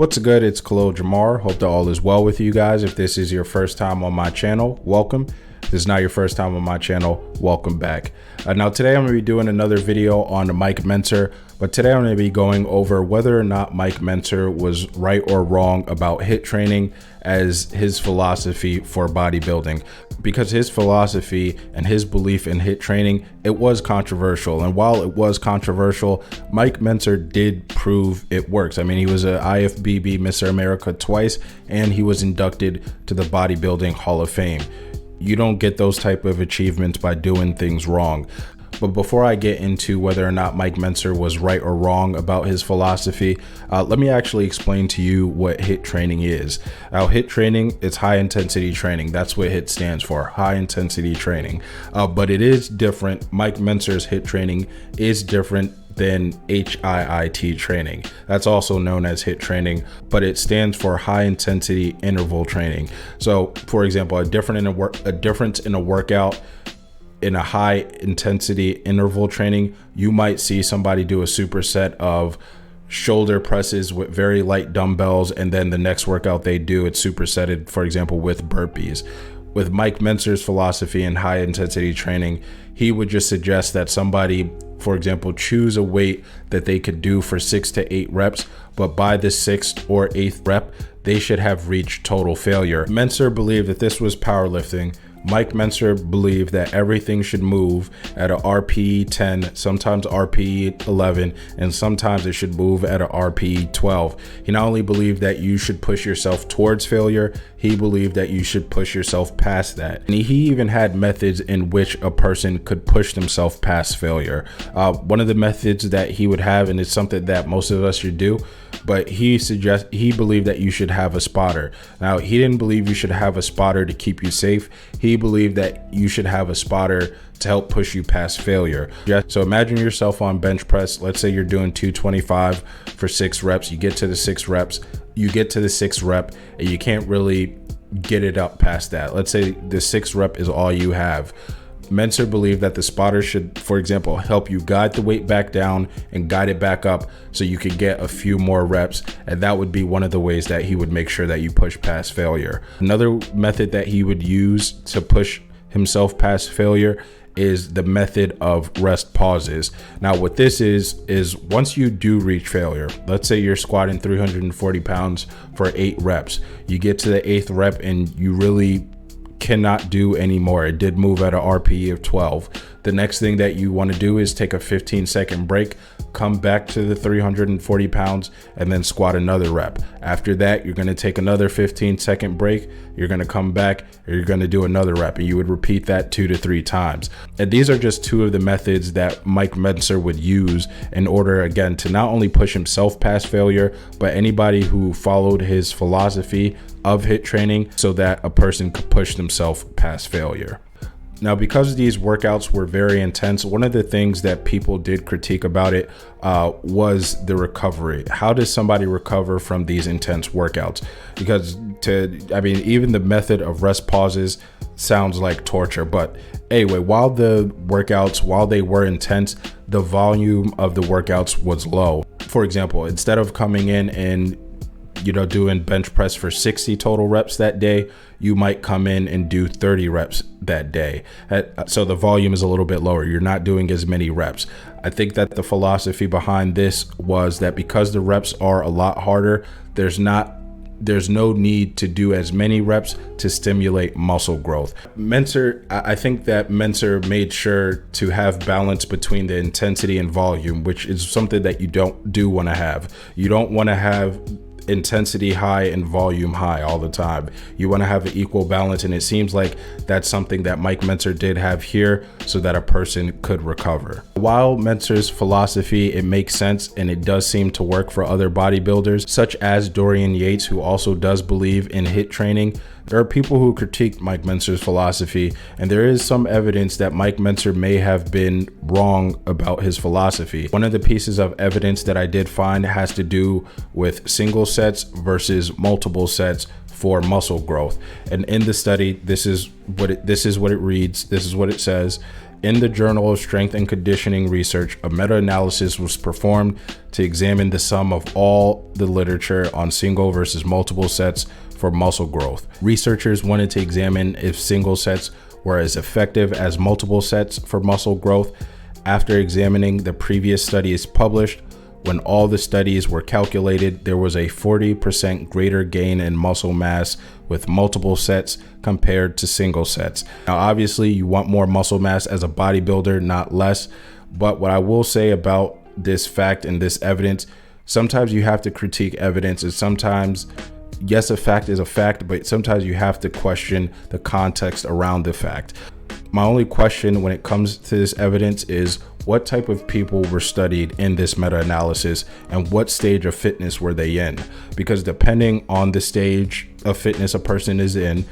What's good? It's Khalil Jamar. Hope that all is well with you guys. If this is your first time on my channel, welcome. If this is not your first time on my channel, welcome back. Now today I'm going to be doing another video on Mike Menzter, but today I'm going to be going over whether or not Mike Menzter was right or wrong about HIIT training as his philosophy for bodybuilding, because his philosophy and his belief in HIIT training, it was controversial. And while it was controversial, Mike Menzter did prove it works. I mean, he was an IFBB Mr. America twice, and he was inducted to the Bodybuilding Hall of Fame. You don't get those type of achievements by doing things wrong. But before I get into whether or not Mike Menzter was right or wrong about his philosophy, let me actually explain to you what HIIT training is. Now, HIIT training, it's high intensity training. That's what HIIT stands for, high intensity training. But it is different. Mike Menzter's HIIT training is different than HIIT training. That's also known as HIIT training, but it stands for high intensity interval training. So, for example, a difference in a workout in a high intensity interval training, you might see somebody do a superset of shoulder presses with very light dumbbells, and then the next workout they do, it's supersetted, for example, with burpees. With Mike Menzter's philosophy in high intensity training, he would just suggest that somebody, for example, choose a weight that they could do for 6 to 8 reps, but by the 6th or 8th rep, they should have reached total failure. Menzter believed that this was powerlifting. Mike Menzter believed that everything should move at a RPE 10, sometimes RPE 11, and sometimes it should move at a RPE 12. He not only believed that you should push yourself towards failure, he believed that you should push yourself past that. And he even had methods in which a person could push themselves past failure. One of the methods that he would have, and it's something that most of us should do, but he believed that you should have a spotter. Now, he didn't believe you should have a spotter to keep you safe. He believed that you should have a spotter to help push you past failure. So imagine yourself on bench press. Let's say you're doing 225 for 6 reps. You get to the 6 reps, you get to the 6th rep, and you can't really get it up past that. Let's say the 6th rep is all you have. Menzter believed that the spotter should, for example, help you guide the weight back down and guide it back up so you could get a few more reps, and that would be one of the ways that he would make sure that you push past failure. Another method that he would use to push himself past failure is the method of rest pauses. Now, what this is once you do reach failure, let's say you're squatting 340 pounds for 8 reps, you get to the 8th rep and you really cannot do anymore. It did move at an RPE of 12. The next thing that you want to do is take a 15-second break, come back to the 340 pounds, and then squat another rep. After that, you're going to take another 15-second break. You're going to come back, or you're going to do another rep, and you would repeat that 2 to 3 times. And these are just 2 of the methods that Mike Menzter would use in order, again, to not only push himself past failure, but anybody who followed his philosophy of HIIT training so that a person could push themselves past failure. Now, because these workouts were very intense, one of the things that people did critique about it was the recovery. How does somebody recover from these intense workouts? Because even the method of rest pauses sounds like torture. But anyway, while they were intense, the volume of the workouts was low. For example, instead of coming in and doing bench press for 60 total reps that day, you might come in and do 30 reps that day. So the volume is a little bit lower. You're not doing as many reps. I think that the philosophy behind this was that because the reps are a lot harder, there's no need to do as many reps to stimulate muscle growth. I think that Menzter made sure to have balance between the intensity and volume, which is something that you don't want to have. You don't want to have intensity high and volume high all the time. You want to have an equal balance, and it seems like that's something that Mike Menzter did have here so that a person could recover. While Menzter's philosophy, it makes sense and it does seem to work for other bodybuilders such as Dorian Yates, who also does believe in HIIT training, there are people who critique Mike Menzter's philosophy, and there is some evidence that Mike Menzter may have been wrong about his philosophy. One of the pieces of evidence that I did find has to do with single sets versus multiple sets for muscle growth. And in the study, this is what it reads, this is what it says. In the Journal of Strength and Conditioning Research, a meta-analysis was performed to examine the sum of all the literature on single versus multiple sets for muscle growth. Researchers wanted to examine if single sets were as effective as multiple sets for muscle growth. After examining the previous studies published, when all the studies were calculated, there was a 40% greater gain in muscle mass with multiple sets compared to single sets. Now, obviously, you want more muscle mass as a bodybuilder, not less. But what I will say about this fact and this evidence, sometimes you have to critique evidence, and sometimes, yes, a fact is a fact, but sometimes you have to question the context around the fact. My only question when it comes to this evidence is what type of people were studied in this meta-analysis and what stage of fitness were they in? Because depending on the stage of fitness a person is in,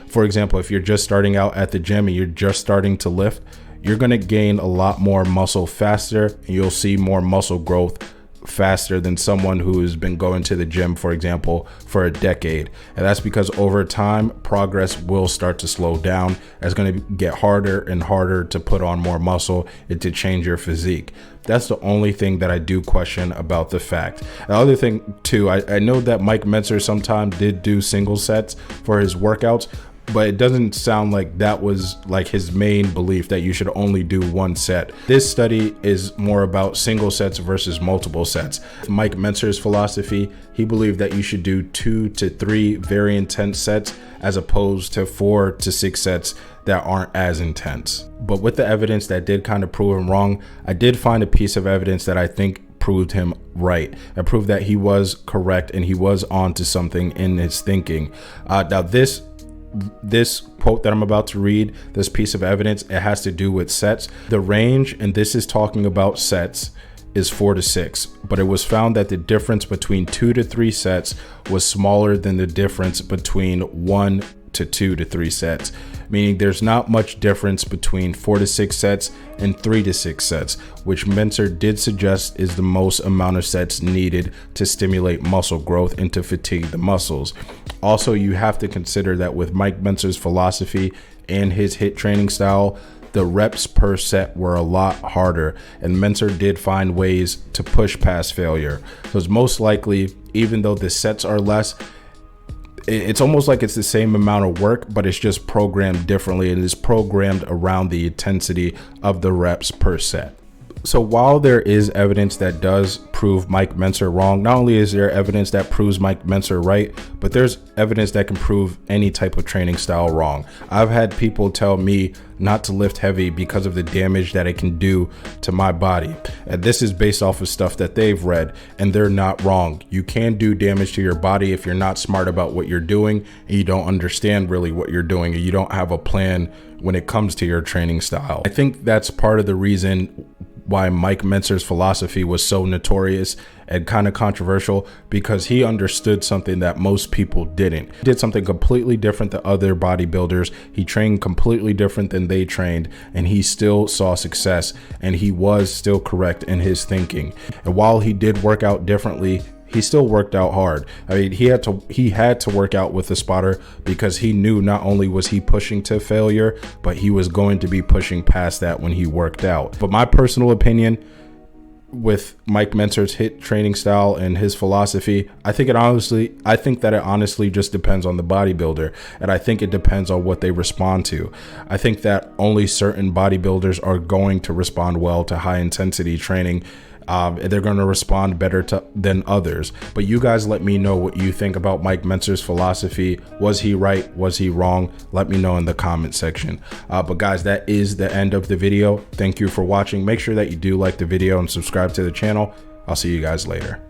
for example, if you're just starting out at the gym and you're just starting to lift, you're going to gain a lot more muscle faster and you'll see more muscle growth faster than someone who has been going to the gym, for example, for a decade. And that's because over time, progress will start to slow down. It's going to get harder and harder to put on more muscle and to change your physique. That's the only thing that I do question about the fact. The other thing too, I know that Mike Menzter sometimes did do single sets for his workouts, but it doesn't sound like that was like his main belief, that you should only do one set. This study is more about single sets versus multiple sets. Mike Menzter's philosophy, he believed that you should do 2 to 3 very intense sets as opposed to 4 to 6 sets that aren't as intense. But with the evidence that did kind of prove him wrong, I did find a piece of evidence that I think proved him right. It proved that he was correct and he was onto something in his thinking. Now this quote that I'm about to read, this piece of evidence, it has to do with sets. The range, and this is talking about sets, is 4 to 6, but it was found that the difference between 2 to 3 sets was smaller than the difference between 1 to 2 to 3 sets, meaning there's not much difference between 4 to 6 sets and 3 to 6 sets, which Menzter did suggest is the most amount of sets needed to stimulate muscle growth and to fatigue the muscles. Also, you have to consider that with Mike Menzter's philosophy and his HIIT training style, the reps per set were a lot harder, and Menzter did find ways to push past failure. So it's most likely, even though the sets are less, it's almost like it's the same amount of work, but it's just programmed differently, and it's programmed around the intensity of the reps per set. So while there is evidence that does prove Mike Menzter wrong, not only is there evidence that proves Mike Menzter right, but there's evidence that can prove any type of training style wrong. I've had people tell me not to lift heavy because of the damage that it can do to my body. And this is based off of stuff that they've read, and they're not wrong. You can do damage to your body if you're not smart about what you're doing and you don't understand really what you're doing, and you don't have a plan when it comes to your training style. I think that's part of the reason why Mike Menzter's philosophy was so notorious and kind of controversial, because he understood something that most people didn't. He did something completely different than other bodybuilders. He trained completely different than they trained, and he still saw success, and he was still correct in his thinking. And while he did work out differently, he still worked out hard. I mean, he had to work out with a spotter because he knew not only was he pushing to failure, but he was going to be pushing past that when he worked out. But my personal opinion with Mike Menzter's HIIT training style and his philosophy, I think that it honestly just depends on the bodybuilder, and I think it depends on what they respond to. I think that only certain bodybuilders are going to respond well to high intensity training. They're going to respond better than others. But you guys let me know what you think about Mike Menzter's philosophy. Was he right? Was he wrong? Let me know in the comment section. But guys, that is the end of the video. Thank you for watching. Make sure that you do like the video and subscribe to the channel. I'll see you guys later.